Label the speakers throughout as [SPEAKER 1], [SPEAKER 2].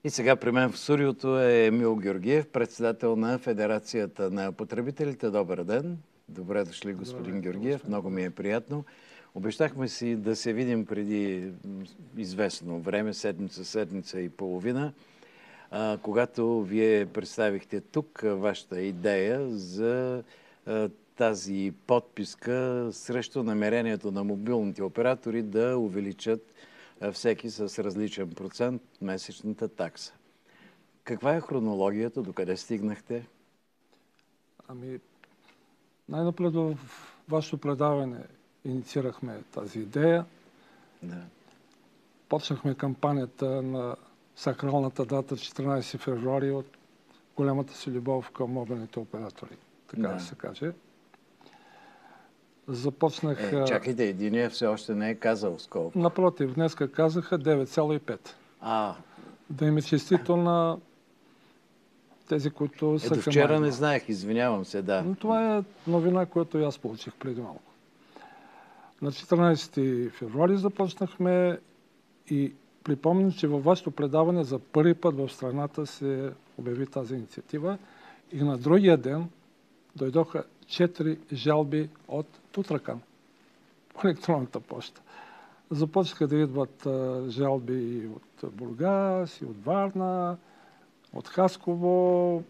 [SPEAKER 1] И сега при мен в студиото е Емил Георгиев, председател на Федерацията на потребителите. Добър ден! Добре дошли, господин Георгиев. Много ми е приятно. Обещахме си да се видим преди известно време, седмица и половина, когато вие представихте тук вашата идея за тази подписка срещу намерението на мобилните оператори да увеличат всеки с различен процент месечната такса. Каква е хронологията? Докъде стигнахте?
[SPEAKER 2] Най-напред в вашето предаване инициирахме тази идея.
[SPEAKER 1] Да.
[SPEAKER 2] Почнахме кампанията на сакралната дата 14 февруари от голямата си любов към мобилните оператори, така да се каже. Започнах...
[SPEAKER 1] Чакайте, единия все още не е казал сколко.
[SPEAKER 2] Напротив, днеска казаха 9,5. Да им е честито на тези, които са...
[SPEAKER 1] До вчера не знаех, извинявам се, да.
[SPEAKER 2] Но това е новина, която и аз получих преди малко. На 14 февруари започнахме и припомням, че във вашето предаване за първи път в страната се обяви тази инициатива и на другия ден дойдоха 4 жалби от Тутракан по електронната поща. Започнаха да идват жалби и от Бургас, и от Варна, от Хасково,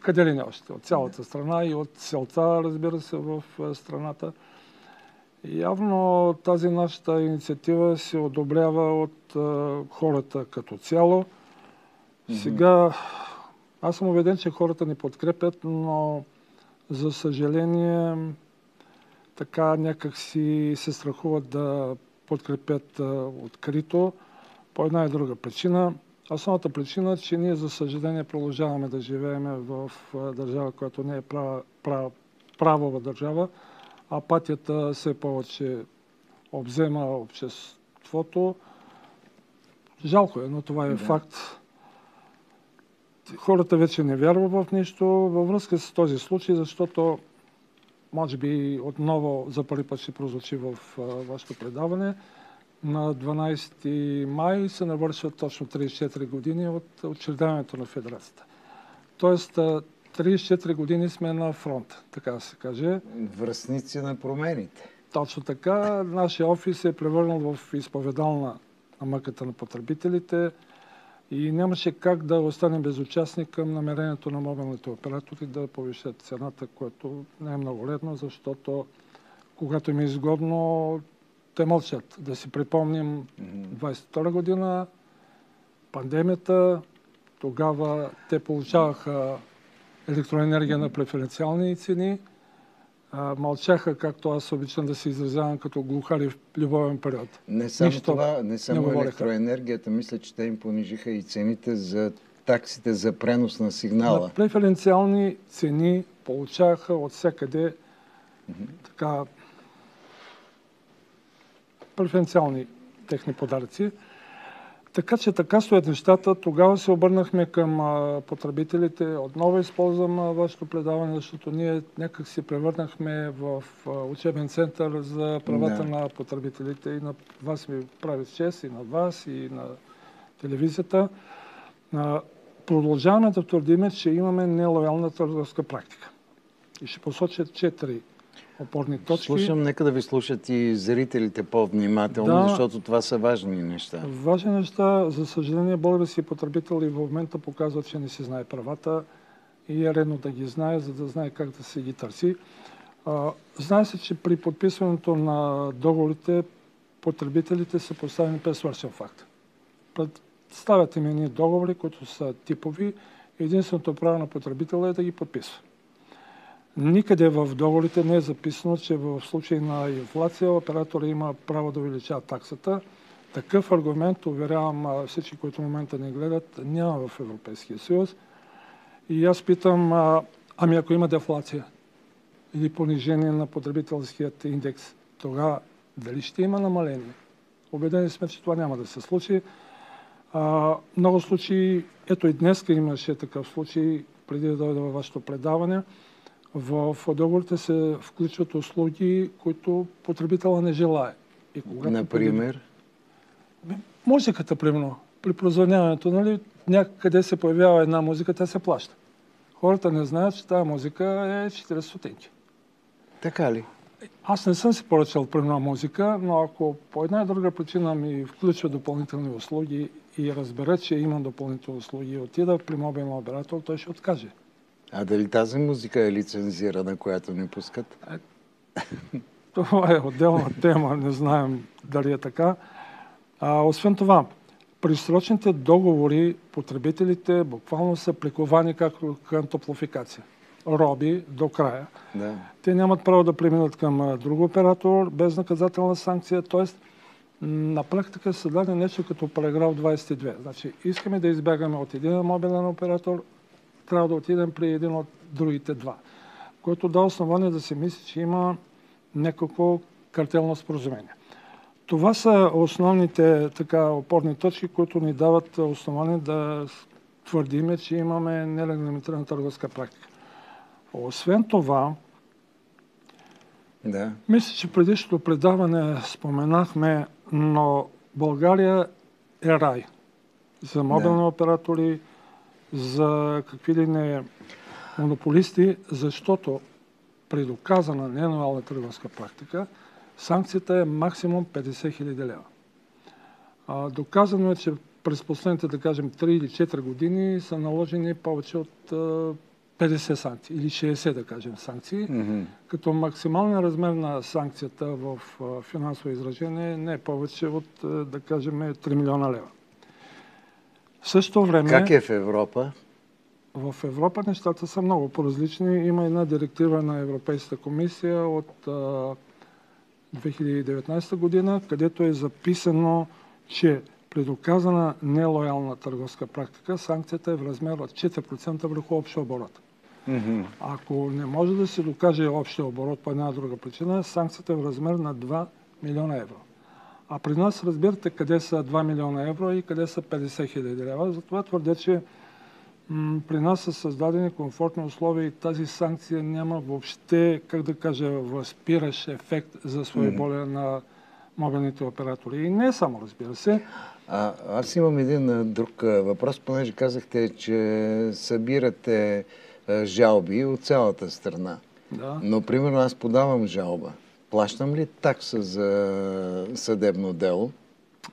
[SPEAKER 2] къде ли не още, от цялата страна и от селца, разбира се, в страната. И явно тази нашата инициатива се одобрява от хората като цяло. Сега аз съм убеден, че хората ни подкрепят, но за съжаление така някак си се страхуват да подкрепят открито по една и друга причина. Основната причина е, че ние за съжаление продължаваме да живеем в държава, която не е правова държава. Апатията все повече обзема обществото. Жалко е, но това е факт. Хората вече не вярват в нищо във връзка с този случай, защото може би отново за първи път ще прозвучи в вашето предаване. На 12 май се навършват точно 34 години от учредяването на Федерацията. Тоест 34 години сме на фронт, така да се каже.
[SPEAKER 1] Връстници на промените.
[SPEAKER 2] Точно така. Нашия офис се е превърнал в изповедална на мъката на потребителите и нямаше как да останем безучастни към намерението на мобилните оператори да повишат цената, което не е много лесно, защото когато им е изгодно, те мълчат. Да си припомним 22 година, пандемията, тогава те получаваха електроенергия на преференциални цени, мълчаха, както аз обичам да се изразявам, като глухари в любовен период.
[SPEAKER 1] Не само това, не само електроенергията, мисля, че те им понижиха и цените за таксите за пренос на сигнала.
[SPEAKER 2] На преференциални цени получаваха от всякъде така преференциални техни подаръци. Така че така стоят нещата. Тогава се обърнахме към потребителите. Отново използвам вашето предаване, защото ние някак се превърнахме в учебен център за правата на потребителите. И на вас ми прави чест, и на вас, и на телевизията. Продължаваме да твърдим, че имаме нелоялна търговска практика. И ще посоча 4 опорни точки.
[SPEAKER 1] Слушам, нека да ви слушат и зрителите по-внимателно, защото това са важни неща.
[SPEAKER 2] Важни неща. За съжаление, български потребител и в момента показва, че не си знае правата и е редно да ги знае, за да знае как да се ги търси. Знае се, че при подписването на договорите потребителите са поставени пред свършен факт. Представят им едни договори, които са типови. Единственото право на потребителя е да ги подписва. Никъде в договорите не е записано, че в случай на инфлация оператора има право да увеличава таксата. Такъв аргумент, уверявам всички, които в момента не гледат, няма в Европейския съюз. И аз питам, ако има дефлация или понижение на потребителският индекс, тогава дали ще има намаление? Убедени сме, че това няма да се случи. Много случаи, ето и днес имаше такъв случай, преди да дойда във вашето предаване. В договорите се включват услуги, които потребителя не желае.
[SPEAKER 1] Например?
[SPEAKER 2] Музиката, примерно. при прозвъняването, нали, някъде се появява една музика, тя се плаща. Хората не знаят, че тази музика е 40 стотинки.
[SPEAKER 1] Така ли?
[SPEAKER 2] Аз не съм си поръчал примерно музика, но ако по една и друга причина ми включва допълнителни услуги и разбере, че имам допълнителни услуги и отида при мобилен оператор, той ще откаже.
[SPEAKER 1] А дали тази музика е лицензирана, която ни пускат?
[SPEAKER 2] Това е отделна тема, не знаем дали е така. Освен това, при срочните договори потребителите буквално са приковани към топлофикация. Роби до края.
[SPEAKER 1] Да.
[SPEAKER 2] Те нямат право да преминат към друг оператор без наказателна санкция, т.е. на практика се даде нещо като параграф 22. Значи, искаме да избягаме от един мобилен оператор, трябва да отидем при един от другите два, което дава основание да се мисли, че има някакво картелно споразумение. Това са основните опорни точки, които ни дават основание да твърдиме, че имаме нерегламентирана търговска практика. Освен това, мисля, че предишното предаване споменахме, но България е рай за мобилни оператори, за какви ли не монополисти, защото при доказана нелоялна търговска практика санкцията е максимум 50 хиляди лева. Доказано е, че през последните, да кажем, 3 или 4 години са наложени повече от 50 санкции или 60, да кажем, санкции, като максималният размер на санкцията в финансово изражение не е повече от, да кажем, 3 милиона лева. В същото време...
[SPEAKER 1] Как е в Европа?
[SPEAKER 2] В Европа нещата са много по-различни. Има една директива на Европейската комисия от 2019 година, където е записано, че при доказана нелоялна търговска практика санкцията е в размер от 4% върху общия оборот. Ако не може да се докаже общия оборот по една друга причина, санкцията е в размер на 2 милиона евро. А при нас разбирате къде са 2 милиона евро и къде са 50 хиляди лева. Затова твърдя, че при нас са създадени комфортни условия и тази санкция няма въобще, как да кажа, възпиращ ефект за своеволие на мобилните оператори. И не само, разбира се.
[SPEAKER 1] Аз имам един друг въпрос, понеже казахте, че събирате жалби от цялата страна.
[SPEAKER 2] Да.
[SPEAKER 1] Но, примерно, аз подавам жалба. Плащам ли такса за съдебно дело?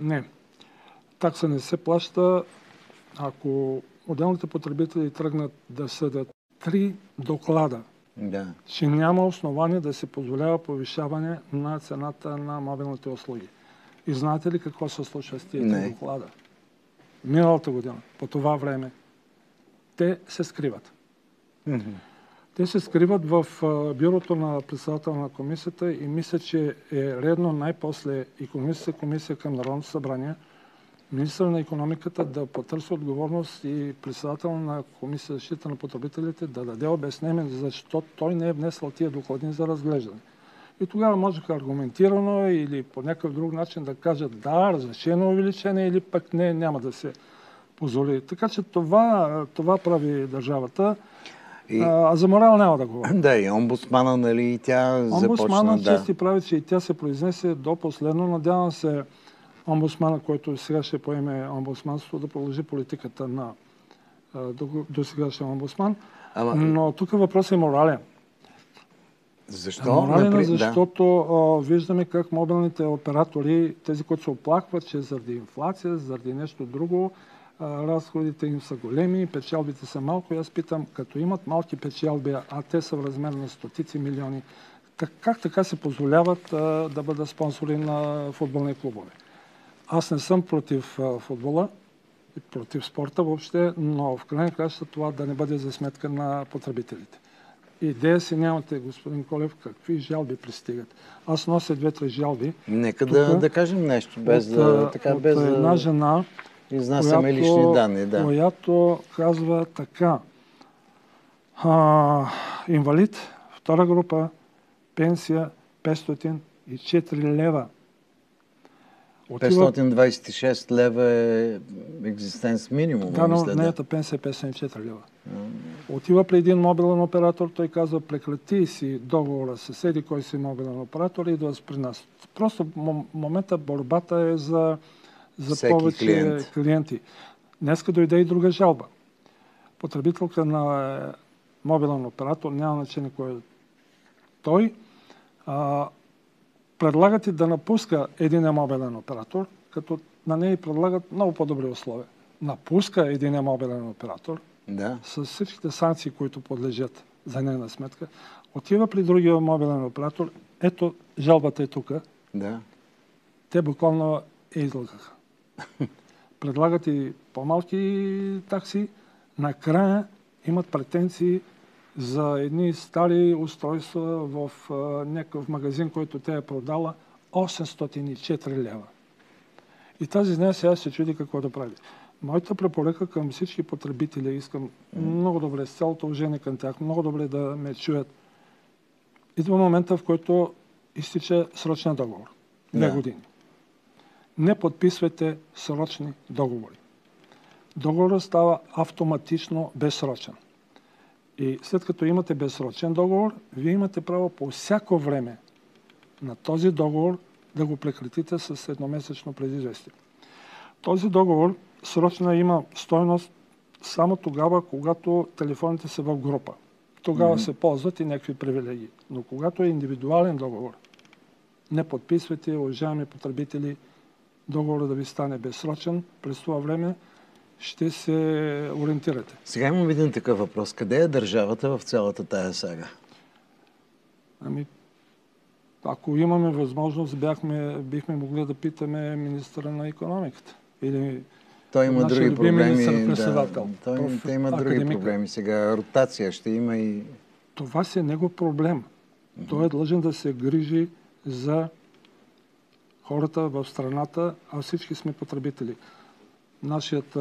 [SPEAKER 2] Не. Такса не се плаща, ако отделните потребители тръгнат да съдят 3 доклада, че няма основание да се позволява повишаване на цената на мобилните услуги. И знаете ли какво се случва с тези доклада? Миналата година, по това време, те се скриват. Те се скриват в бюрото на председател на комисията и мисля, че е редно най-после и комисия към Народното събрание, министър на икономиката да потърси отговорност и председател на комисия за защита на потребителите да даде обяснение, защо той не е внесъл тия доклади за разглеждане. И тогава можеха аргументирано или по някакъв друг начин да кажат да, разрешено увеличение или пък не, няма да се позволи. Така че това прави държавата. А за морал няма да говоря.
[SPEAKER 1] Да, и омбудсмана, нали, и тя започна...
[SPEAKER 2] Омбудсмана чести прави, че и тя се произнесе до последно. Надявам се омбудсмана, който сега ще поеме омбудсманство, да продължи политиката на до сегашния омбудсман. Но тук въпросът е морален.
[SPEAKER 1] Защо?
[SPEAKER 2] Морален, защото виждаме как мобилните оператори, тези, които се оплакват, че заради инфлация, заради нещо друго, разходите им са големи, печалбите са малко. И аз питам, като имат малки печалби, а те са в размер на стотици милиони, как така се позволяват да бъдат спонсори на футболни клубове? Аз не съм против футбола и против спорта въобще, но в крайна краща това да не бъде за сметка на потребителите. Идея си нямате, господин Колев, какви жалби пристигат. Аз нося 2-3 жалби.
[SPEAKER 1] Нека да кажем нещо, без
[SPEAKER 2] една жена,
[SPEAKER 1] изнасяме лични данни. Да.
[SPEAKER 2] Която казва така. Инвалид, втора група, пенсия 504 лева.
[SPEAKER 1] 526 лева е екзистенц минимум.
[SPEAKER 2] Да, но нейната пенсия е 504 лева. Отива при един мобилен оператор, той казва, прекрати си договора с седи кой си мобилен оператор и идва при нас. Просто в момента борбата е за за
[SPEAKER 1] всеки
[SPEAKER 2] повече клиенти. Днеска дойде и друга жалба. Потребителка на мобилен оператор, няма значение кой е той, предлагат и да напуска един мобилен оператор, като на нея предлагат много по-добри условия. Напуска един мобилен оператор с всичките санкции, които подлежат за нейна сметка, отива при другия мобилен оператор, ето жалбата е тук. Те буквално излъгаха. Предлагат и по-малки такси, накрая имат претенции за едни стари устройства в някакъв магазин, който тя е продала, 804 лева. И тази днес сега се чуди какво да прави. Моята препоръка към всички потребители, искам много добре, с цялото уважение към тях, много добре да ме чуят. Идва момента, в който изтича срочния договор. 2 години. Не подписвайте срочни договори. Договорът става автоматично безсрочен. И след като имате безсрочен договор, вие имате право по всяко време на този договор да го прекратите с едномесечно предизвестие. Този договор срочно има стойност само тогава, когато телефоните са в група. Тогава се ползват и някакви привилегии. Но когато е индивидуален договор, не подписвайте, уважаеми потребители, договорът да ви стане безсрочен. През това време ще се ориентирате.
[SPEAKER 1] Сега имам един такъв въпрос. Къде е държавата в цялата тая сага?
[SPEAKER 2] Ако имаме възможност, бихме могли да питаме министъра на икономиката. Или
[SPEAKER 1] той има други проблеми.
[SPEAKER 2] Той
[SPEAKER 1] има други проблеми. Сега ротация ще има и...
[SPEAKER 2] Това си е негов проблем. Той е длъжен да се грижи за хората в страната, а всички сме потребители. Нашият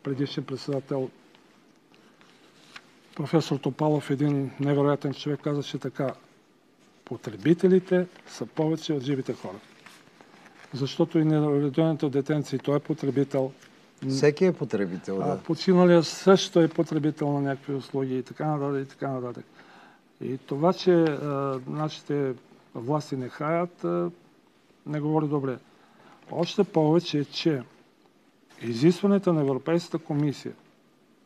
[SPEAKER 2] предишен председател, професор Топалов, един невероятен човек, казаше така: потребителите са повече от живите хора. Защото и нероденото детенце, той е потребител.
[SPEAKER 1] Всеки е потребител, да.
[SPEAKER 2] Починалия също е потребител на някакви услуги и така нататък, и така нататък. И това, че нашите власти не хаят, не говори добре. Още повече, че изискването на Европейската комисия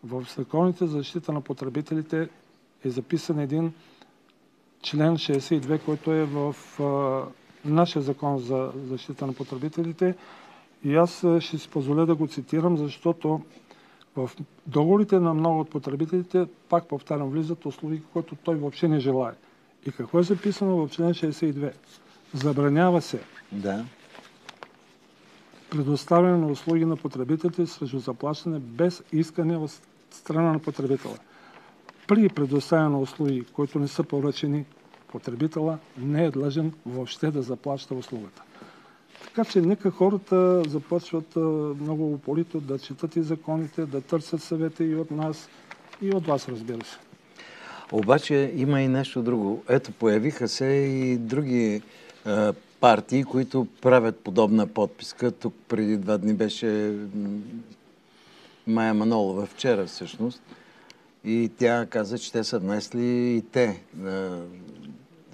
[SPEAKER 2] в законите за защита на потребителите е записан един член 62, който е в нашия закон за защита на потребителите. И аз ще си позволя да го цитирам, защото в договорите на много от потребителите, пак повтарям, влизат услуги, които той въобще не желае. И какво е записано в член 62? Забранява се предоставяне на услуги на потребителите срещу заплащане без искане от страна на потребителя. При предоставяне на услуги, които не са поръчени, потребителя не е длъжен въобще да заплаща услугата. Така че нека хората започват много упорито да четат и законите, да търсят съвета и от нас, и от вас, разбира се.
[SPEAKER 1] Обаче има и нещо друго. Ето, появиха се и други партии, които правят подобна подписка. Тук преди 2 дни беше Мая Манолова, вчера всъщност. И тя каза, че те са внесли и те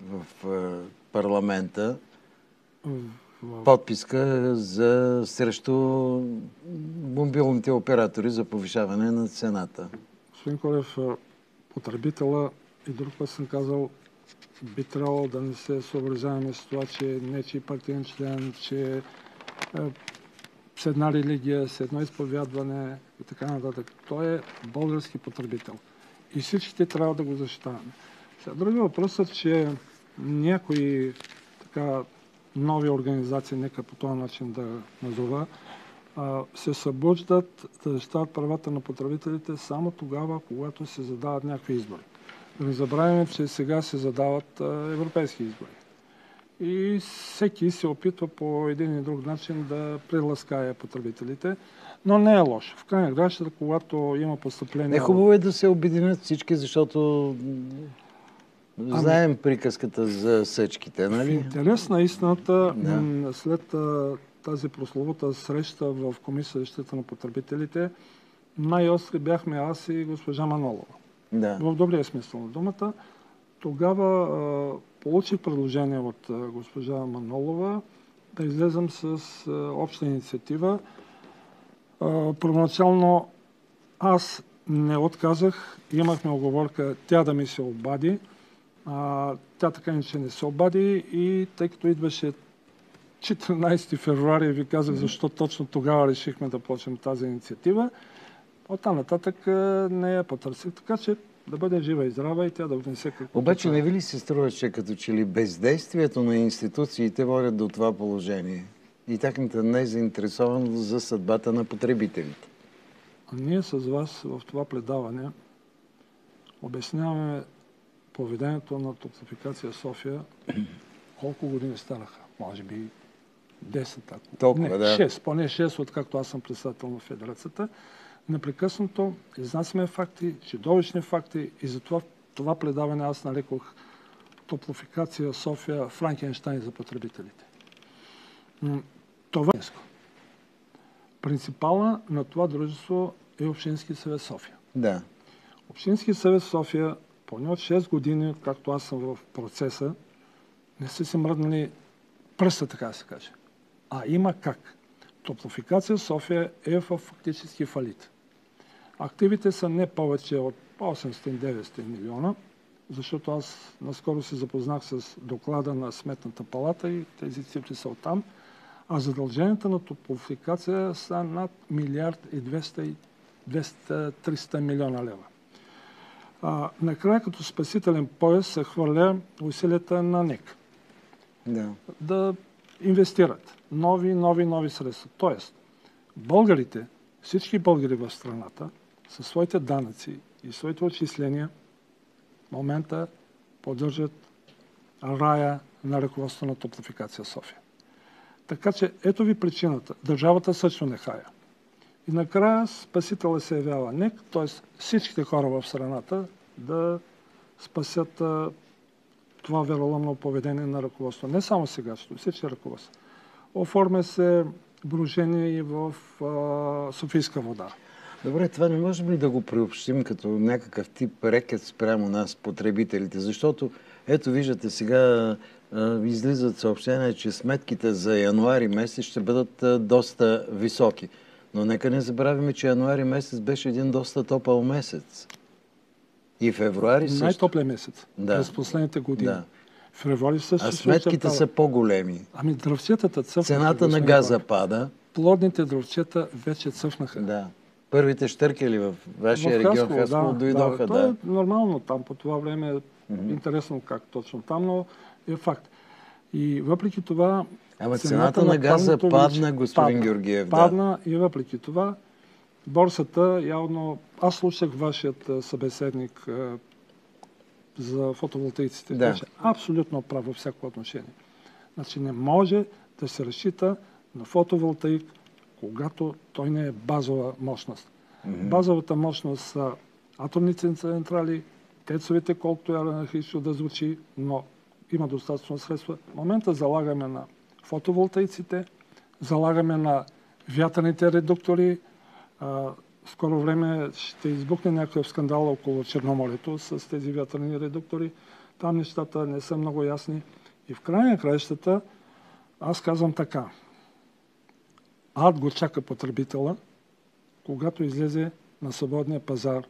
[SPEAKER 1] в парламента подписка срещу мобилните оператори за повишаване на цената.
[SPEAKER 2] Господин Колев, потребителя и друг път съм казал, би трябвало да не се съобразяваме с това, че нечий партиен член, че с една религия, с едно изповядване и така нататък. Той е български потребител. И всичките трябва да го защитаваме. Други въпросът, че някои нови организации, нека по този начин да назова, се събуждат да защитават правата на потребителите само тогава, когато се задават някакви избори. Да не забравяме, че сега се задават европейски избори. И всеки се опитва по един и друг начин да приласкае потребителите, но не е лошо. В крайна кращата, когато има постъпление...
[SPEAKER 1] Хубаво е да се обединят всички, защото знаем приказката за съчките, нали?
[SPEAKER 2] В интерес на истината, след тази прословута среща в Комисия за защита на потребителите, най-остри бяхме аз и госпожа Манолова. В добрия смисъл на думата. Тогава получих предложение от госпожа Манолова да излезем с обща инициатива. Първоначално аз не отказах, имахме оговорка тя да ми се обади. Тя така иначе не се обади и тъй като идваше 14 февруари, ви казах защо точно тогава решихме да почнем тази инициатива. Оттам нататък не я потърсих, така че да бъде жива и здрава и тя да внесе какво.
[SPEAKER 1] Обаче не ви ли се струва, че като че ли бездействието на институциите водят до това положение и тяхната незаинтересованост за съдбата на потребителите?
[SPEAKER 2] Ние с вас в това предаване обясняваме поведението на Топлофикация София. Колко години станаха? Може би 10, ако.
[SPEAKER 1] Толкова,
[SPEAKER 2] не,
[SPEAKER 1] да.
[SPEAKER 2] 6, поне 6, откакто аз съм председател на Федерацията. Непрекъснато изнасяме факти, чудовищни факти и затова това предаване аз нарекох Топлофикация София Франкенщайн за потребителите. Това е днеско. Принципала на това дружество е Общински съвет София.
[SPEAKER 1] Да.
[SPEAKER 2] Общински съвет София, поне от 6 години, както аз съм в процеса, не са си мръднали пръста, така да се каже. Има как. Топлофикация София е в фактически фалит. Активите са не повече от 800-900 милиона, защото аз наскоро се запознах с доклада на Сметната палата и тези цифри са оттам, а задълженията на Топлофикация са над 1 200-300 милиона лева. Накрая като спасителен пояс се хвърля усилията на НЕК. Да инвестират нови средства. Тоест, българите, всички българи в страната, със своите данъци и своите отчисления, в момента поддържат рая на ръководството на Топлофикация София. Така че ето ви причината. Държавата също не хая. И накрая спасителя се явява НЕК, т.е. всичките хора в страната да спасят това вероломно поведение на ръководство. Не само сегашното, всички ръководства. Оформя се брожение и в Софийска вода.
[SPEAKER 1] Добре, това не можем ли да го приобщим като някакъв тип рекет спрямо нас, потребителите? Защото, ето виждате, сега излизат съобщения, че сметките за януари месец ще бъдат доста високи. Но нека не забравяме, че януари месец беше един доста топъл месец. И февруари също.
[SPEAKER 2] Най-топлия месец през последните години.
[SPEAKER 1] Да.
[SPEAKER 2] Февруари също.
[SPEAKER 1] А сметките са по-големи.
[SPEAKER 2] Дръвчетата цъфнаха.
[SPEAKER 1] Цената на газа пада.
[SPEAKER 2] Плодните дръвчета вече цъфнаха.
[SPEAKER 1] Да. Първите щъркели в вашия регион Хасково дойдоха.
[SPEAKER 2] Това е нормално там. По това време е интересно как точно там, но е факт. И въпреки това...
[SPEAKER 1] цената на газа падна, господин Георгиев.
[SPEAKER 2] Падна и въпреки това борсата явно... Аз слушах вашият събеседник за фотоволтаиците. Беше абсолютно прав във всяко отношение. Значи не може да се разчита на фотоволтаик, когато той не е базова мощност. Базовата мощност са атомните централи, тецовете, колкото е анархично да звучи, но има достатъчно средства. В момента залагаме на фотоволтаиците, залагаме на вятърните редуктори. Скоро време ще избухне някакъв скандал около Черноморието с тези вятърни редуктори. Там нещата не са много ясни. И в края на краищата аз казвам така. Ад го чака потребителя, когато излезе на свободния пазар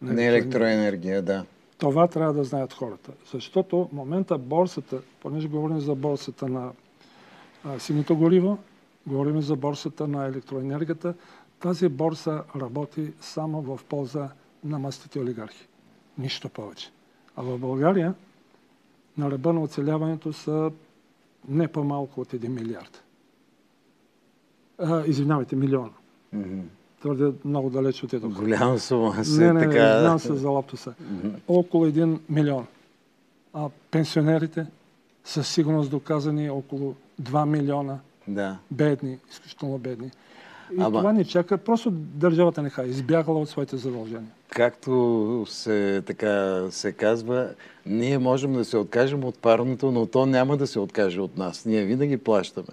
[SPEAKER 1] на електроенергия. Да.
[SPEAKER 2] Това трябва да знаят хората. Защото в момента борсата, понеже говорим за борсата на синето гориво, говорим за борсата на електроенергията, тази борса работи само в полза на мастите олигархи. Нищо повече. А в България на ръба на оцеляването са не по-малко от 1 милиард. Извинявайте, милиона. Твърде много далеч от едно.
[SPEAKER 1] Голяма сума.
[SPEAKER 2] Не, знам се за лаптуса. Около 1 милион. А пенсионерите със сигурност доказани около 2 милиона. Бедни, изключително бедни. И това ни чака. Просто държавата не хай, избягала от своите задължения.
[SPEAKER 1] Както се казва, ние можем да се откажем от парното, но то няма да се откаже от нас. Ние винаги плащаме.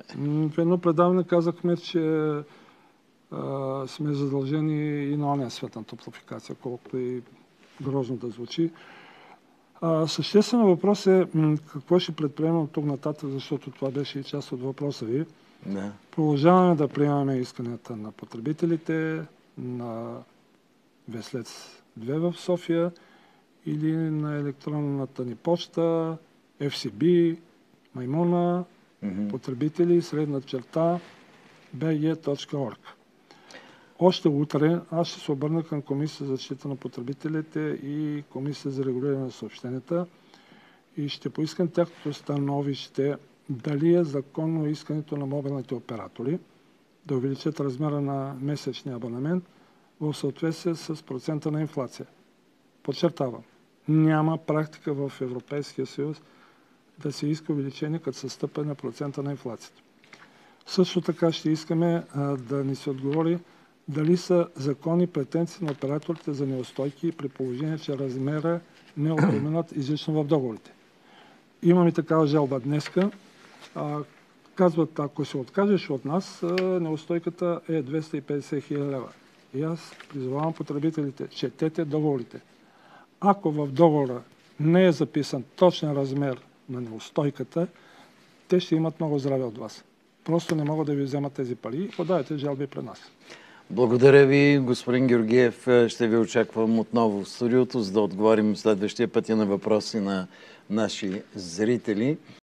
[SPEAKER 2] В едно предаване казахме, че сме задължени и на ония свет на Топлофикация, колкото и грозно да звучи. Съществен въпрос е какво ще предприемем от тук нататък, защото това беше и част от въпроса ви.
[SPEAKER 1] Да.
[SPEAKER 2] Продължаваме да приемаме исканията на потребителите, на Веслец 2 в София или на електронната ни почта, FCB, Маймуна, потребители, средна черта, bg.org. Още утре аз ще се обърна към Комисия за защита на потребителите и Комисия за регулиране на съобщенията и ще поискам тяхното становище дали е законно искането на мобилните оператори да увеличат размера на месечния абонамент в съответствие с процента на инфлация. Подчертавам, няма практика в Европейския съюз да се иска увеличение като се стъпа на процента на инфлацията. Също така ще искаме да ни се отговори дали са законни претенции на операторите за неустойки при положение, че размера не е упоменат изрично в договорите. Имаме такава жалба днеска. Казват, ако се откажеш от нас, неустойката е 250 хиляди лева. И аз призовавам потребителите, четете договорите. Ако в договора не е записан точен размер на неустойката, те ще имат много здраве от вас. Просто не могат да ви вземат тези пари и подавайте жалби пред нас.
[SPEAKER 1] Благодаря ви, господин Георгиев. Ще ви очаквам отново в студиото, за да отговорим следващия път и на въпроси на наши зрители.